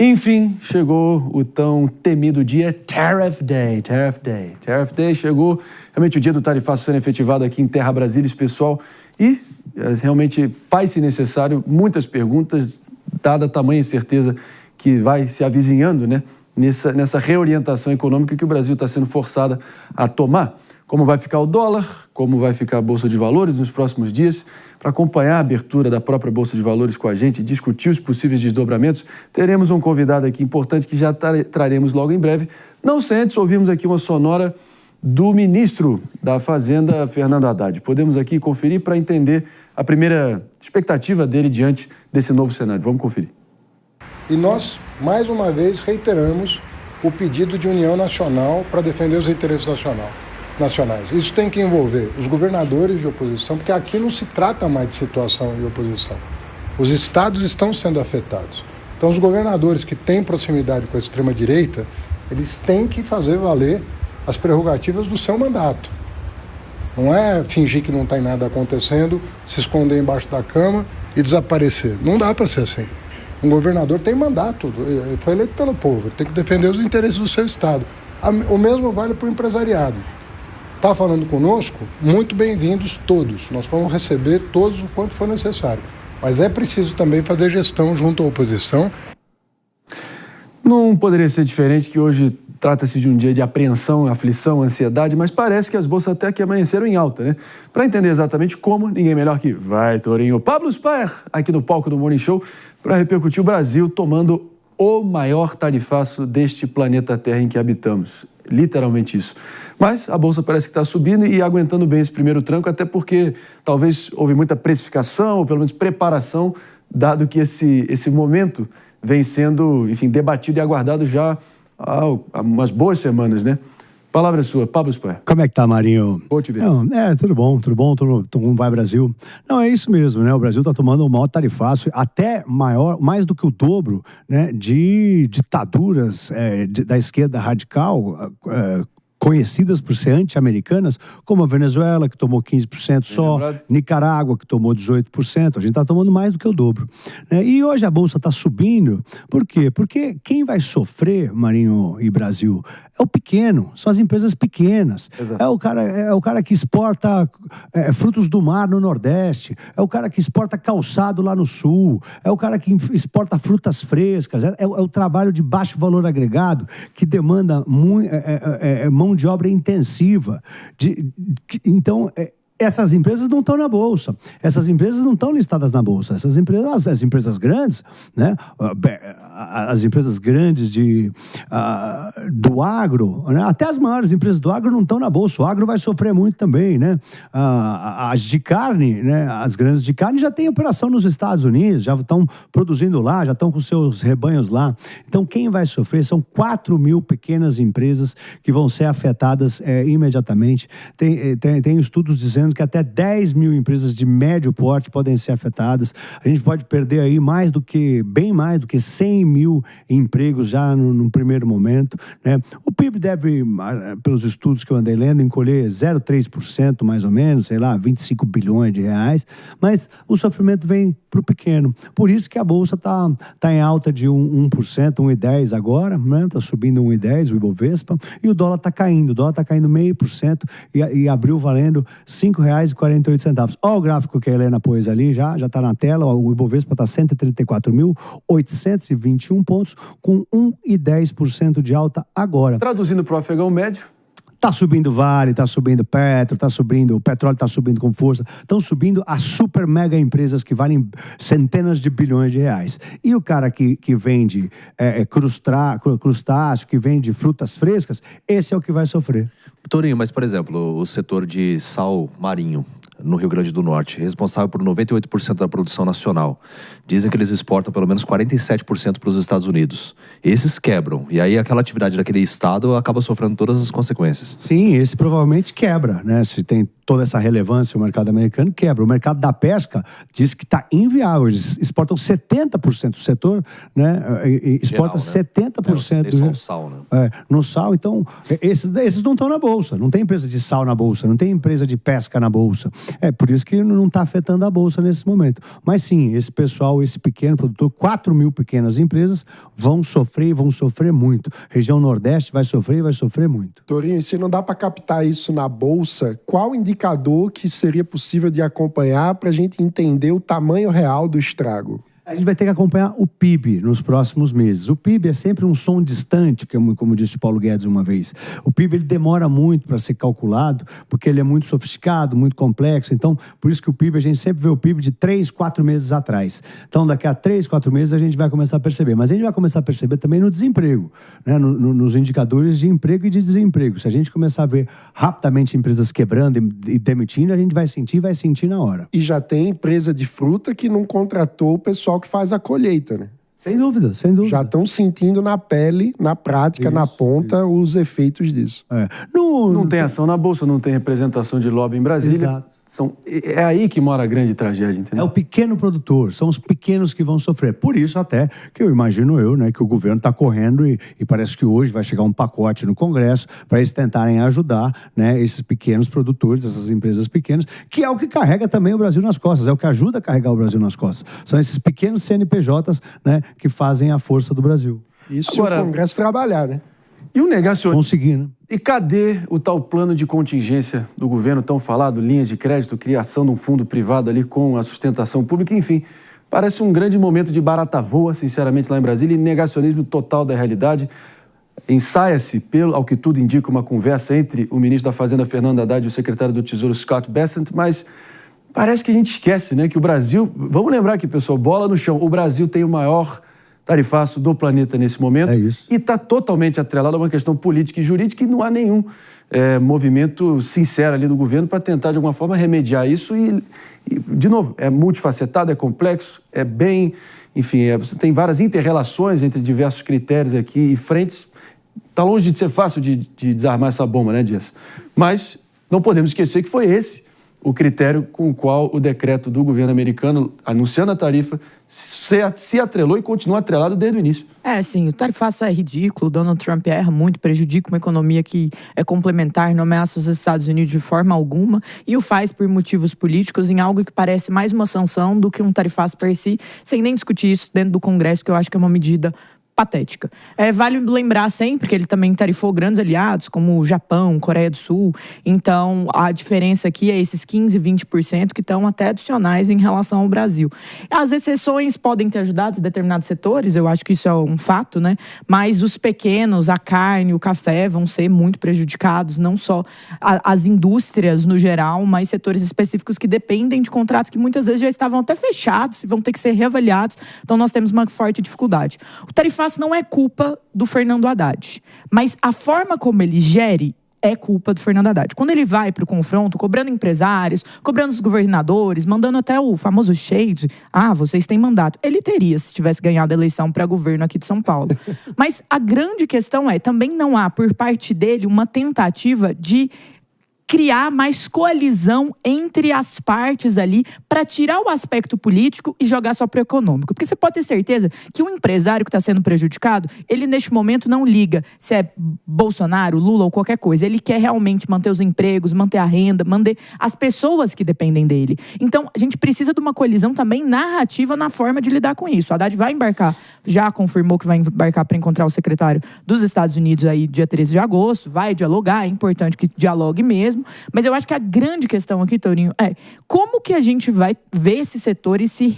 Enfim, chegou o tão temido dia Tariff Day. Tariff Day chegou, realmente o dia do tarifaço sendo efetivado aqui em Terra Brasília, pessoal, e realmente faz-se necessário muitas perguntas, dada a tamanha certeza que vai se avizinhando, né, nessa reorientação econômica que o Brasil está sendo forçado a tomar. Como vai ficar o dólar, como vai ficar a Bolsa de Valores nos próximos dias. Para acompanhar a abertura da própria Bolsa de Valores com a gente, discutir os possíveis desdobramentos, teremos um convidado aqui importante que já traremos logo em breve. Não sem antes ouvirmos aqui uma sonora do ministro da Fazenda, Fernando Haddad. Podemos aqui conferir para entender a primeira expectativa dele diante desse novo cenário. Vamos conferir. E nós, mais uma vez, reiteramos o pedido de união nacional para defender os interesses nacionais. Isso tem que envolver os governadores de oposição, porque aqui não se trata mais de situação de oposição. Os estados estão sendo afetados. Então, os governadores que têm proximidade com a extrema-direita, eles têm que fazer valer as prerrogativas do seu mandato. Não é fingir que não tem nada acontecendo, se esconder embaixo da cama e desaparecer. Não dá para ser assim. Um governador tem mandato, ele foi eleito pelo povo, ele tem que defender os interesses do seu estado. O mesmo vale para o empresariado. Está falando conosco? Muito bem-vindos todos. Nós vamos receber todos o quanto for necessário. Mas é preciso também fazer gestão junto à oposição. Não poderia ser diferente que hoje trata-se de um dia de apreensão, aflição, ansiedade, mas parece que as bolsas até que amanheceram em alta, né? Para entender exatamente como, ninguém melhor que Vai Torinho Pablo Spyer, aqui no palco do Morning Show, para repercutir o Brasil tomando o maior tarifaço deste planeta Terra em que habitamos. Literalmente isso. Mas a Bolsa parece que está subindo e aguentando bem esse primeiro tranco, até porque talvez houve muita precificação, ou pelo menos preparação, dado que esse momento vem sendo, enfim, debatido e aguardado já há umas boas semanas, né? Palavra sua, Pablo Spyer. Como é que tá, Marinho? Vou te ver. Tudo bom, todo mundo vai Brasil. Não, é isso mesmo, né? O Brasil tá tomando o maior tarifaço, até maior, mais do que o dobro, né, de ditaduras da esquerda radical, conhecidas por ser anti-americanas, como a Venezuela, que tomou 15% só, Nicarágua, que tomou 18%, a gente está tomando mais do que o dobro. E hoje a Bolsa está subindo, por quê? Porque quem vai sofrer, Marinho e Brasil, é o pequeno, são as empresas pequenas. Exato. É o cara que exporta frutos do mar no Nordeste, é o cara que exporta calçado lá no Sul, é o cara que exporta frutas frescas, é o trabalho de baixo valor agregado, que demanda mão de obra intensiva. Então, essas empresas não estão na Bolsa. Essas empresas não estão listadas na Bolsa. As empresas grandes, né? As empresas grandes do agro, né? Até as maiores empresas do agro não estão na Bolsa. O agro vai sofrer muito também, né? As de carne, né? As grandes de carne já têm operação nos Estados Unidos, já estão produzindo lá, já estão com seus rebanhos lá. Então, quem vai sofrer são 4.000 pequenas empresas que vão ser afetadas imediatamente. Tem estudos dizendo que até 10.000 empresas de médio porte podem ser afetadas. A gente pode perder aí bem mais do que 100.000 empregos já no primeiro momento, né? O PIB deve, pelos estudos que eu andei lendo, encolher 0,3% mais ou menos, sei lá, 25 bilhões de reais, mas o sofrimento vem para o pequeno. Por isso que a Bolsa tá em alta de 1%, 1,10% agora, né? Está subindo 1,10% o Ibovespa, e o dólar está caindo. O dólar está caindo 0,5% e abriu valendo R$5,48. Olha o gráfico que a Helena pôs ali, já está na tela. O Ibovespa está 134.821 pontos, com 1,10% de alta agora. Traduzindo para o afegão médio, Está subindo Vale, está subindo Petro, o petróleo está subindo com força. Estão subindo as super mega empresas que valem centenas de bilhões de reais. E o cara que vende crustáceo, que vende frutas frescas, esse é o que vai sofrer. Torinho, mas por exemplo, o setor de sal marinho no Rio Grande do Norte, responsável por 98% da produção nacional. Dizem que eles exportam pelo menos 47% para os Estados Unidos. Esses quebram, e aí aquela atividade daquele estado acaba sofrendo todas as consequências. Sim, esse provavelmente quebra, né? Se tem toda essa relevância o mercado americano quebra. O mercado da pesca diz que está inviável. Eles exportam 70% do setor, né? Exporta geral, né? 70%. Só o sal, né? No sal, então, esses não estão na Bolsa. Não tem empresa de sal na Bolsa, não tem empresa de pesca na Bolsa. É por isso que não está afetando a Bolsa nesse momento. Mas sim, esse pessoal, esse pequeno produtor, 4 mil pequenas empresas vão sofrer muito. Região Nordeste vai sofrer e vai sofrer muito. Torinho, e se não dá para captar isso na Bolsa, qual indicador que seria possível de acompanhar para a gente entender o tamanho real do estrago? A gente vai ter que acompanhar o PIB nos próximos meses. O PIB é sempre um som distante, como disse Paulo Guedes uma vez. O PIB ele demora muito para ser calculado, porque ele é muito sofisticado, muito complexo. Então, por isso que o PIB, a gente sempre vê o PIB de 3, 4 meses atrás. Então, daqui a 3, 4 meses a gente vai começar a perceber. Mas a gente vai começar a perceber também no desemprego, né? Nos indicadores de emprego e de desemprego. Se a gente começar a ver rapidamente empresas quebrando e demitindo, a gente vai sentir na hora. E já tem empresa de fruta que não contratou o pessoal que faz a colheita, né? Sem dúvida. Já estão sentindo na pele, na prática, na ponta, os efeitos disso. Não tem ação na Bolsa, não tem representação de lobby em Brasília. Exato. É aí que mora a grande tragédia, entendeu? É o pequeno produtor, são os pequenos que vão sofrer. Por isso até que eu imagino né, que o governo está correndo e parece que hoje vai chegar um pacote no Congresso para eles tentarem ajudar, né, esses pequenos produtores, essas empresas pequenas, que é o que carrega também o Brasil nas costas, é o que ajuda a carregar o Brasil nas costas. São esses pequenos CNPJs, né, que fazem a força do Brasil. Isso se o Congresso trabalhar, né? E o negacionismo? Conseguir, né? E cadê o tal plano de contingência do governo tão falado, linhas de crédito, criação de um fundo privado ali com a sustentação pública, enfim, parece um grande momento de barata voa, sinceramente, lá em Brasília, e negacionismo total da realidade. Ensaia-se, ao que tudo indica, uma conversa entre o ministro da Fazenda, Fernando Haddad, e o secretário do Tesouro, Scott Bessent, mas parece que a gente esquece, né, que o Brasil... Vamos lembrar aqui, pessoal, bola no chão, o Brasil tem o maior tarifaço do planeta nesse momento. É isso. E está totalmente atrelado a uma questão política e jurídica e não há nenhum movimento sincero ali do governo para tentar, de alguma forma, remediar isso. E, de novo, é multifacetado, é complexo, é bem... Enfim, você tem várias inter-relações entre diversos critérios aqui e frentes. Está longe de ser fácil de desarmar essa bomba, né, Dias? Mas não podemos esquecer que foi esse o critério com o qual o decreto do governo americano, anunciando a tarifa, se atrelou e continua atrelado desde o início. Sim, o tarifaço é ridículo, o Donald Trump erra muito, prejudica uma economia que é complementar, não ameaça os Estados Unidos de forma alguma e o faz por motivos políticos em algo que parece mais uma sanção do que um tarifaço per si, sem nem discutir isso dentro do Congresso, que eu acho que é uma medida patética. Vale lembrar sempre que ele também tarifou grandes aliados, como o Japão, Coreia do Sul. Então, a diferença aqui é esses 15%, 20% que estão até adicionais em relação ao Brasil. As exceções podem ter ajudado em determinados setores, eu acho que isso é um fato, né? Mas os pequenos, a carne, o café vão ser muito prejudicados, não só as indústrias no geral, mas setores específicos que dependem de contratos que muitas vezes já estavam até fechados e vão ter que ser reavaliados. Então, nós temos uma forte dificuldade. O tarifaço não é culpa do Fernando Haddad, mas a forma como ele gere é culpa do Fernando Haddad. Quando ele vai para o confronto, cobrando empresários, cobrando os governadores, mandando até o famoso shade, vocês têm mandato. Ele teria, se tivesse ganhado a eleição para governo aqui de São Paulo. Mas a grande questão também não há, por parte dele, uma tentativa de criar mais coalizão entre as partes ali para tirar o aspecto político e jogar só para o econômico. Porque você pode ter certeza que o empresário que está sendo prejudicado, ele neste momento não liga se é Bolsonaro, Lula ou qualquer coisa. Ele quer realmente manter os empregos, manter a renda, manter as pessoas que dependem dele. Então, a gente precisa de uma coalizão também narrativa na forma de lidar com isso. O Haddad vai embarcar, já confirmou que vai embarcar para encontrar o secretário dos Estados Unidos aí dia 13 de agosto, vai dialogar, é importante que dialogue mesmo. Mas eu acho que a grande questão aqui, Torinho, é como que a gente vai ver esses setores se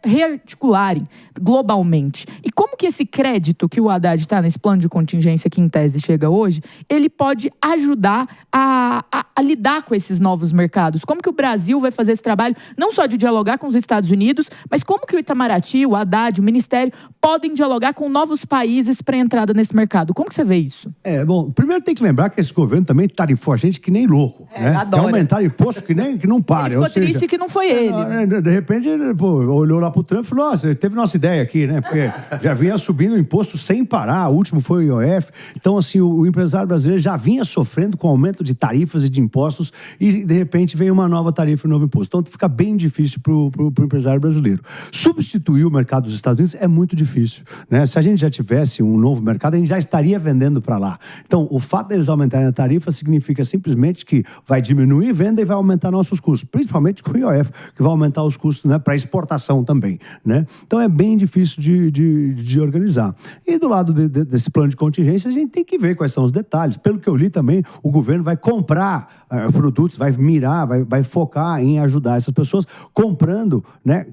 rearticularem globalmente? E como que esse crédito que o Haddad está nesse plano de contingência que em tese chega hoje, ele pode ajudar a lidar com esses novos mercados? Como que o Brasil vai fazer esse trabalho, não só de dialogar com os Estados Unidos, mas como que o Itamaraty, o Haddad, o Ministério podem dialogar com novos países para a entrada nesse mercado? Como que você vê isso? Bom, primeiro tem que lembrar que esse governo também tarifou a gente que nem louco. Né? Quer aumentar imposto que não para. Ele ficou triste que não foi ele. dele. De repente, ele olhou lá pro Trump e falou, nossa, teve nossa ideia aqui, né? Porque já vinha subindo o imposto sem parar, o último foi o IOF. Então, assim, o empresário brasileiro já vinha sofrendo com aumento de tarifas e de impostos e, de repente, veio uma nova tarifa e um novo imposto. Então, fica bem difícil pro empresário brasileiro. Substituir o mercado dos Estados Unidos é muito difícil, né? Se a gente já tivesse um novo mercado, a gente já estaria vendendo para lá. Então, o fato deles aumentarem a tarifa significa simplesmente que vai diminuir venda e vai aumentar nossos custos, principalmente com o IOF, que vai aumentar os custos, né, para exportação também, né? Então, é bem difícil de organizar. E do lado desse plano de contingência, a gente tem que ver quais são os detalhes. Pelo que eu li também, o governo vai comprar produtos, vai mirar, vai focar em ajudar essas pessoas comprando, né,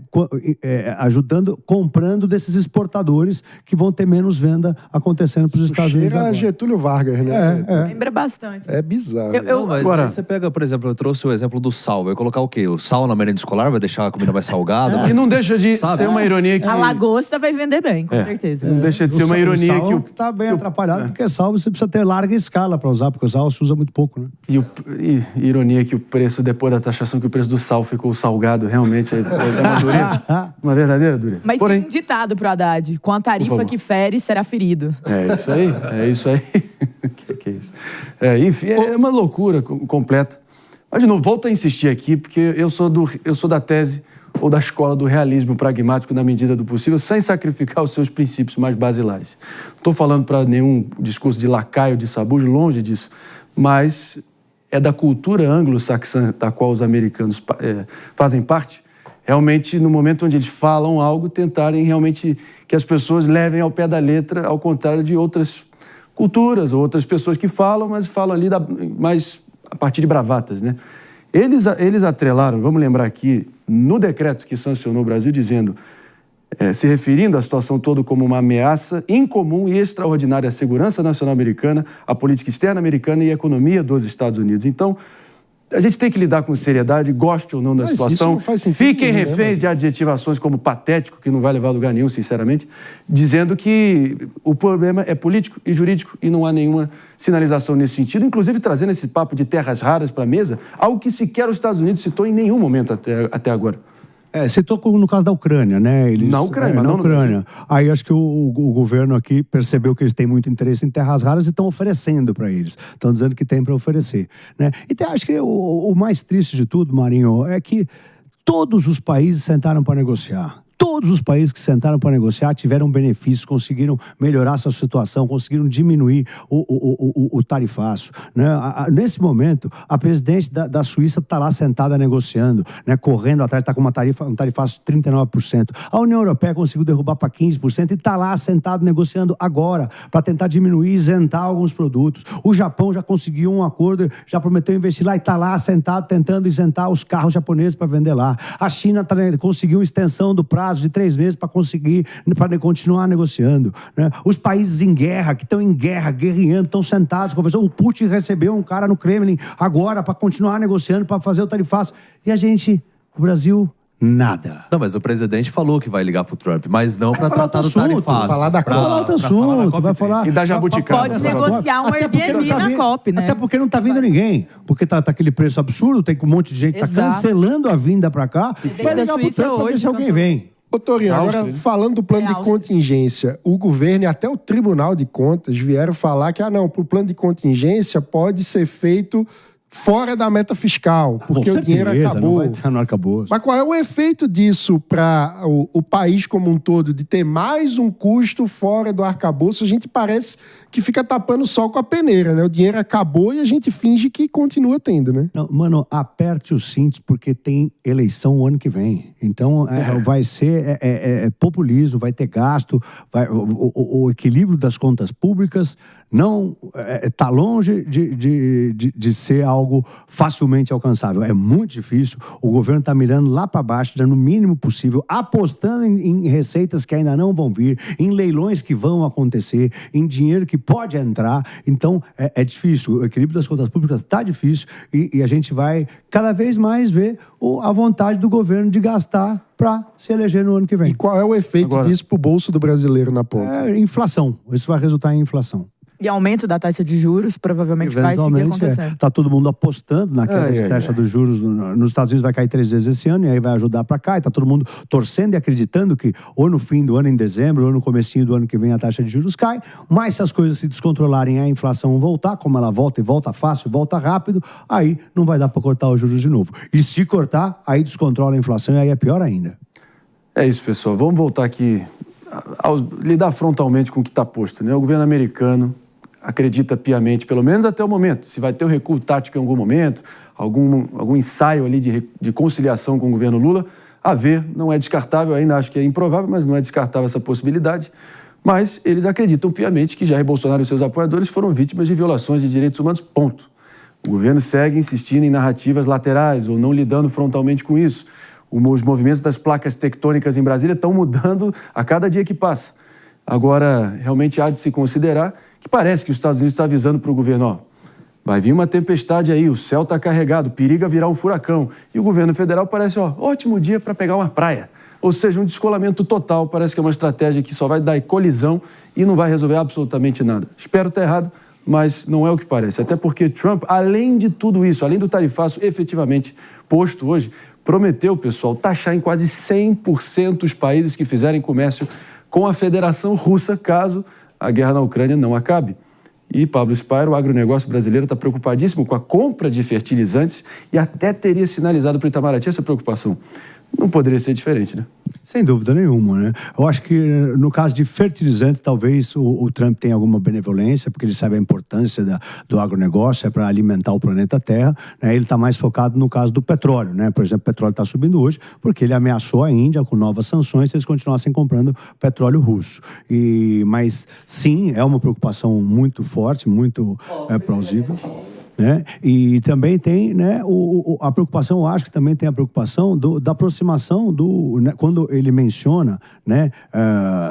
comprando desses exportadores que vão ter menos venda acontecendo para os Estados Unidos agora. Getúlio Vargas, né? Lembra bastante. É bizarro. Não, mas aí você pega, por exemplo, eu trouxe o exemplo do sal. Vai colocar o quê? O sal na merenda escolar vai deixar a comida mais salgada? E não deixa de ser uma ironia que... A lagosta vai vender bem, com certeza. Não deixa de ser uma ironia que... Tá bem atrapalhado, porque sal você precisa ter larga escala para usar, porque o sal se usa muito pouco, né? E ironia que o preço, depois da taxação, que o preço do sal ficou salgado, realmente é uma dureza. Uma verdadeira dureza. Mas tem um ditado pro Haddad: com a tarifa que fere, será ferido. É isso aí. que é isso? Enfim, é uma loucura completa. Mas, de novo, volto a insistir aqui, porque eu sou da tese ou da escola do realismo pragmático na medida do possível, sem sacrificar os seus princípios mais basilares. Não estou falando para nenhum discurso de lacaio, de sabujo, longe disso, mas é da cultura anglo-saxã da qual os americanos fazem parte, realmente, no momento onde eles falam algo, tentarem realmente que as pessoas levem ao pé da letra, ao contrário de outras culturas ou outras pessoas que falam, mas falam ali mais a partir de bravatas, né? Eles atrelaram, vamos lembrar aqui, no decreto que sancionou o Brasil, dizendo, se referindo à situação toda como uma ameaça incomum e extraordinária à segurança nacional americana, à política externa americana e à economia dos Estados Unidos. Então, a gente tem que lidar com seriedade, goste ou não da situação. Isso não faz sentido, Fiquem reféns de adjetivações como patético, que não vai levar a lugar nenhum, sinceramente, dizendo que o problema é político e jurídico e não há nenhuma sinalização nesse sentido, inclusive trazendo esse papo de terras raras para a mesa, algo que sequer os Estados Unidos citou em nenhum momento até agora. Você tocou no caso da Ucrânia, né? Na Ucrânia, mas na não Ucrânia. Aí acho que o governo aqui percebeu que eles têm muito interesse em terras raras e estão oferecendo para eles. Estão dizendo que tem para oferecer, né? Então acho que o mais triste de tudo, Marinho, é que todos os países sentaram para negociar. Todos os países que sentaram para negociar tiveram benefícios, conseguiram melhorar sua situação, conseguiram diminuir o tarifaço, né? Nesse momento, a presidente da Suíça está lá sentada negociando, né? Correndo atrás, está com um tarifaço de 39%. A União Europeia conseguiu derrubar para 15% e está lá sentado negociando agora para tentar diminuir, isentar alguns produtos. O Japão já conseguiu um acordo, já prometeu investir lá e está lá sentado tentando isentar os carros japoneses para vender lá. A China conseguiu extensão do prazo de 3 meses para continuar negociando, né? Os países em guerra, que estão em guerra, guerreando, estão sentados, conversando. O Putin recebeu um cara no Kremlin agora para continuar negociando, para fazer o tarifaço. E o Brasil, nada. Não, mas o presidente falou que vai ligar pro Trump, mas não para tratar do tarifaço. Falar da COP. Vai falar E da jabuticaba. Pode negociar um Airbnb na COP, né? Até porque não tá vindo ninguém. Porque tá aquele preço absurdo, tem um monte de gente que tá cancelando a vinda para cá. Vai ligar pro Trump para ver se alguém vem. Ô, Torinho, agora falando do plano de contingência, o governo e até o Tribunal de Contas vieram falar que, o plano de contingência pode ser feito fora da meta fiscal, porque o dinheiro acabou. Não acabou. Mas qual é o efeito disso para o país como um todo, de ter mais um custo fora do arcabouço? A gente parece que fica tapando o sol com a peneira, né? O dinheiro acabou e a gente finge que continua tendo, né? Não, mano, aperte os cintos porque tem eleição o ano que vem. Então, vai ser populismo, vai ter gasto, o equilíbrio das contas públicas não está longe de ser algo facilmente alcançável. É muito difícil. O governo está mirando lá para baixo, dando o mínimo possível, apostando em receitas que ainda não vão vir, em leilões que vão acontecer, em dinheiro que pode entrar. Então, é difícil. O equilíbrio das contas públicas está difícil e a gente vai cada vez mais ver a vontade do governo de gastar para se eleger no ano que vem. E qual é o efeito disso para o bolso do brasileiro na ponta? Inflação. Isso vai resultar em inflação. E aumento da taxa de juros provavelmente vai seguir acontecendo. Está todo mundo apostando naquela taxa dos juros nos Estados Unidos vai cair 3 vezes esse ano e aí vai ajudar para cá. E está todo mundo torcendo e acreditando que ou no fim do ano, em dezembro, ou no comecinho do ano que vem a taxa de juros cai. Mas se as coisas se descontrolarem e a inflação voltar, como ela volta e volta fácil, volta rápido, aí não vai dar para cortar os juros de novo. E se cortar, aí descontrola a inflação e aí é pior ainda. É isso, pessoal. Vamos voltar aqui a lidar frontalmente com o que está posto, né? O governo americano acredita piamente, pelo menos até o momento, se vai ter um recuo tático em algum momento, algum ensaio ali de conciliação com o governo Lula, a ver, não é descartável, ainda acho que é improvável, mas não é descartável essa possibilidade. Mas eles acreditam piamente que Jair Bolsonaro e seus apoiadores foram vítimas de violações de direitos humanos, ponto. O governo segue insistindo em narrativas laterais ou não lidando frontalmente com isso. Os movimentos das placas tectônicas em Brasília estão mudando a cada dia que passa. Agora, realmente há de se considerar que parece que os Estados Unidos estão avisando para o governo, ó, vai vir uma tempestade aí, o céu está carregado, periga virar um furacão. E o governo federal parece, ó, ótimo dia para pegar uma praia. Ou seja, um descolamento total, parece que é uma estratégia que só vai dar colisão e não vai resolver absolutamente nada. Espero estar errado, mas não é o que parece. Até porque Trump, além de tudo isso, além do tarifaço efetivamente posto hoje, prometeu, pessoal, taxar em quase 100% os países que fizerem comércio com a Federação Russa, caso a guerra na Ucrânia não acabe. E Pablo Spire, o agronegócio brasileiro, está preocupadíssimo com a compra de fertilizantes e até teria sinalizado para o Itamaraty essa preocupação. Não poderia ser diferente, né? Sem dúvida nenhuma, né? Eu acho que no caso de fertilizantes, talvez o Trump tenha alguma benevolência, porque ele sabe a importância do agronegócio, é para alimentar o planeta Terra, né? Ele está mais focado no caso do petróleo, né? Por exemplo, o petróleo está subindo hoje porque ele ameaçou a Índia com novas sanções se eles continuassem comprando petróleo russo. Mas sim, é uma preocupação muito forte, muito plausível. Né? E também tem, né, a preocupação, eu acho que também tem a preocupação da aproximação né, quando ele menciona, né,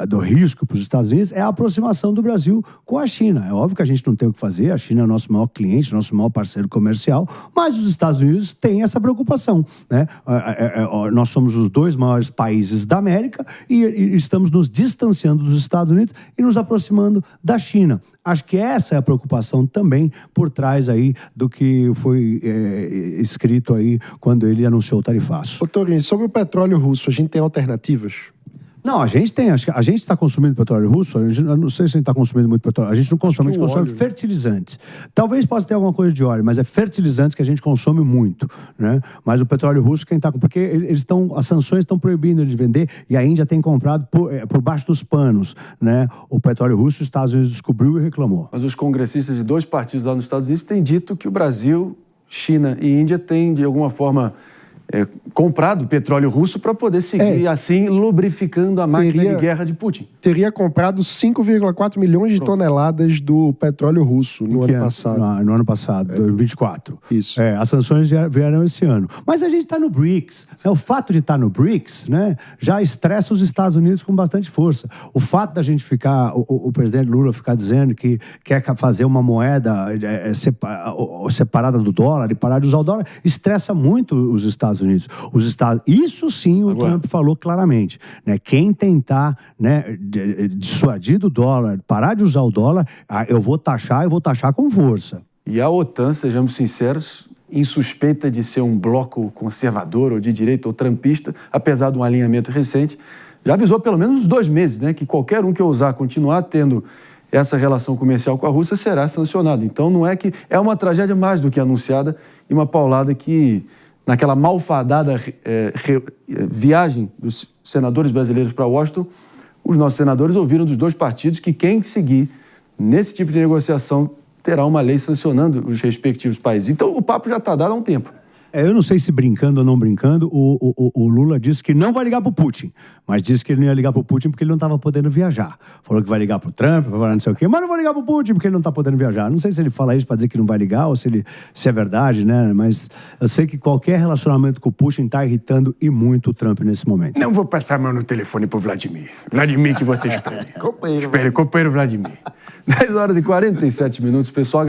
do risco para os Estados Unidos, é a aproximação do Brasil com a China. É óbvio que a gente não tem o que fazer, a China é o nosso maior cliente, nosso maior parceiro comercial, mas os Estados Unidos têm essa preocupação, né? Nós somos os 2 maiores países da América e estamos nos distanciando dos Estados Unidos e nos aproximando da China. Acho que essa é a preocupação também por trás aí do que foi escrito aí quando ele anunciou o tarifaço. Ô, Torinho, sobre o petróleo russo, a gente tem alternativas? Não, a gente tem. A gente está consumindo petróleo russo. Eu não sei se a gente está consumindo muito petróleo. A gente não consome, a gente consome fertilizantes. Talvez possa ter alguma coisa de óleo, mas é fertilizantes que a gente consome muito, né? Mas o petróleo russo, quem está... Porque as sanções estão proibindo ele de vender e a Índia tem comprado por baixo dos panos, né? O petróleo russo, os Estados Unidos descobriu e reclamou. Mas os congressistas de 2 partidos lá nos Estados Unidos têm dito que o Brasil, China e Índia têm, de alguma forma... comprado petróleo russo para poder seguir assim lubrificando a máquina de guerra de Putin. Teria comprado 5,4 milhões de toneladas do petróleo russo no ano passado. No ano passado, 2024. Isso. As sanções vieram esse ano. Mas a gente está no BRICS. O fato de estar no BRICS, né, já estressa os Estados Unidos com bastante força. O fato da gente ficar, o presidente Lula ficar dizendo que quer fazer uma moeda separada do dólar e parar de usar o dólar, estressa muito os Estados Unidos. Isso sim o Trump falou claramente, né? Quem tentar, né, dissuadir do dólar, parar de usar o dólar, eu vou taxar com força. E a OTAN, sejamos sinceros, insuspeita de ser um bloco conservador ou de direita ou trumpista, apesar de um alinhamento recente, já avisou pelo menos uns 2 meses, né, que qualquer um que ousar continuar tendo essa relação comercial com a Rússia será sancionado. Então não é que é uma tragédia mais do que anunciada e uma paulada que naquela malfadada viagem dos senadores brasileiros para Washington, os nossos senadores ouviram dos 2 partidos que quem seguir nesse tipo de negociação terá uma lei sancionando os respectivos países. Então, o papo já está dado há um tempo. Eu não sei se brincando ou não brincando, o Lula disse que não vai ligar para o Putin, mas disse que ele não ia ligar para o Putin porque ele não estava podendo viajar. Falou que vai ligar para o Trump, vai falar não sei o quê, mas não vou ligar para o Putin porque ele não está podendo viajar. Não sei se ele fala isso para dizer que não vai ligar ou se é verdade, né? Mas eu sei que qualquer relacionamento com o Putin está irritando e muito o Trump nesse momento. Não vou passar a mão no telefone para o Vladimir. Vladimir que você espere. Companheiro Vladimir. 10 horas e 47 minutos, pessoal.